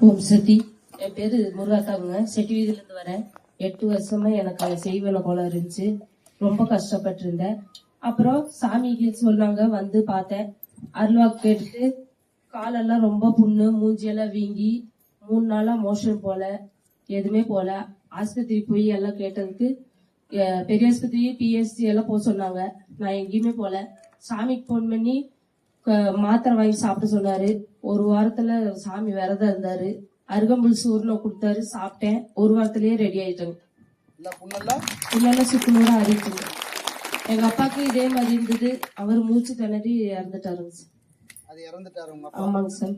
ஓம் சக்தி. என் பேரு முருகாத்தாங்க. செட்டி வீதியில இருந்து வரேன். 8 வருஷமா எனக்கு செய்வன கோலம் இருந்துச்சு. ரொம்ப கஷ்டப்பட்டு இருந்தேன். அப்புறம் சாமிக்கு சொன்னாங்க, வந்து பார்த்தேன். அருள்வாக்கு கேட்டுட்டு காலெல்லாம் ரொம்ப புண்ணு, மூஞ்சியெல்லாம் வீங்கி 3 நாளா மோஷன் போல, எதுவுமே போல. ஆஸ்பத்திரி போய் எல்லாம் கேட்டதுக்கு பெரிய ஆஸ்பத்திரி பிஎஸ்சி எல்லாம் போக சொன்னாங்க. நான் எங்கேயுமே போல. சாமிக்கு போன் பண்ணி மாத்திரை வாங்கி சாப்பிட சொன்னாரு. ஒரு வாரத்துல சாமி விரதம் இருந்தாரு. அருகம்புல் சூர்ணம் கொடுத்தாரு, சாப்பிட்டேன். ஒரு வாரத்திலேயே ரெடி ஆயிட்டேங்க. புண்ணெல்லாம் சுக்குநூறா அறிவிச்சுங்க. எங்க அப்பாவுக்கு இதே மாதிரி இருந்தது. அவர் மூச்சு திணறி இறந்துட்டாருங்க சார். அது இறந்துட்டாரு உங்க அப்பா? ஆமாங்க சார்.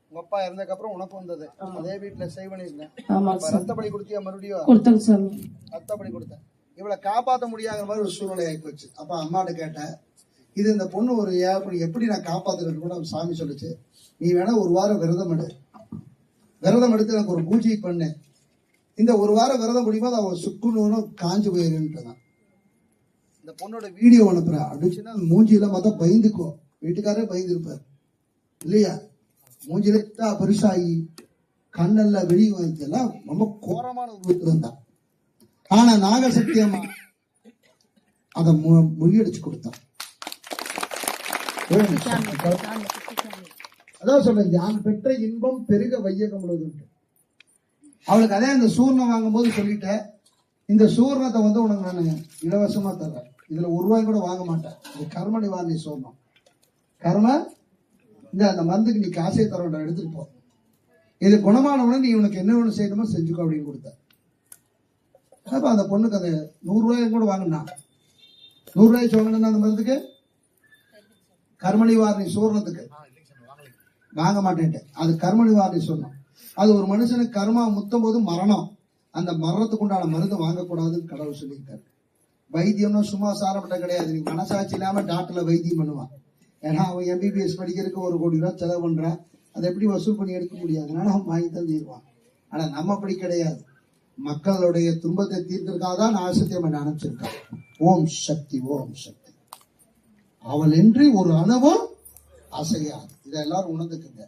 உங்க அப்பா இறந்ததுக்கு அப்புறம் உனக்கு வந்தது. அதே வீட்டுல சேவ் பண்ணிருந்தேன். ஆமாங்க சார். ரத்தப்படி கொடுத்தியா? மறுபடியும் கொடுத்தாங்க சாமி. ரத்தப்படி கொடுத்தேன். இவளை காப்பாற்ற முடியாத மாதிரி ஒரு சூழ்நிலை ஆகி போச்சு. அப்ப அம்மாட்ட கேட்டேன், இது இந்த பொண்ணு ஒரு எப்படி நான் காப்பாத்துறது கூட சாமி சொல்லுச்சு. நீ வேணா ஒரு வாரம் விரதம் எடு, விரதம் எடுத்து எனக்கு ஒரு பூஜை பண்ணு. இந்த ஒரு வாரம் விரதம் முடியும்போது அவன் சுக்குன்னு காஞ்சு போயிருன்ட்டான். இந்த பொண்ணோட வீடியோ அனுப்புறேன். அப்படின்னா மூஞ்சியெல்லாம் பார்த்தா பயந்துக்கும். வீட்டுக்காரே பயந்துருப்பார் இல்லையா? மூஞ்சில பெருசாகி கண்ணெல்லாம் வெளியெல்லாம் ரொம்ப கோரமான உருவத்தில் இருந்தான். ஆனா நாகசக்தி அம்மா அதை முறியடிச்சு கொடுத்தான். அதான் சொல்றேன், யான் பெற்ற இன்பம் பெருக வையகம் முழுவதும். அவளுக்கு அதே அந்த சூர்ணம் வாங்கும் போது சொல்லிட்டேன், இந்த சூர்ணத்தை உனக்கு நான் இலவசமா தர்றேன். இதுல ₹1 கூட வாங்க மாட்டேன். இது கர்ம நிவாரணி சூர்ணம். கர்ம இந்த அந்த மருந்துக்கு நீ காசே தர வேண்டாம், எடுத்துட்டு போ. இது குணமானவுடனே நீ உனக்கு என்ன ஒண்ணு செய்யணுமோ செஞ்சுக்கோ அப்படின்னு கொடுத்த. அப்ப அந்த பொண்ணுக்கு அது ₹100 கூட வாங்கினா. ₹100 வாங்கினா அந்த மருந்துக்கு, கர்ம நிவாரணி சூர்ணத்துக்கு வாங்க மாட்டேன்ட்டு. அது கர்ம நிவாரணி சூர்ணம். அது ஒரு மனுஷனுக்கு கர்மா முத்தும் போது மரணம். அந்த மரணத்துக்கு உண்டான மருந்து வாங்கக்கூடாதுன்னு கடவுள் சொல்லியிருக்காரு. வைத்தியம்னா சும்மா சாரப்பட்ட கிடையாது. நீ மனசாட்சி இல்லாம டாக்டர்ல வைத்தியம் பண்ணுவான். ஏன்னா அவன் MBBS படிக்கிறதுக்கு ₹1 கோடி செலவு பண்றான். அதை எப்படி வசூல் பண்ணி எடுக்க முடியாது. அதனால அவன் வாங்கி தான் தீர்வான். ஆனா நம்ம அப்படி கிடையாது. மக்களுடைய துன்பத்தை தீர்க்கிறதுக்காக தான் ஆசத்தை அவன் அனுப்பிச்சிருக்கான். ஓம் சக்தி, ஓம் சக்தி. அவள் என்று ஒரு அணுவும் அசையாது. இதை எல்லாரும் உணர்ந்துக்குங்க.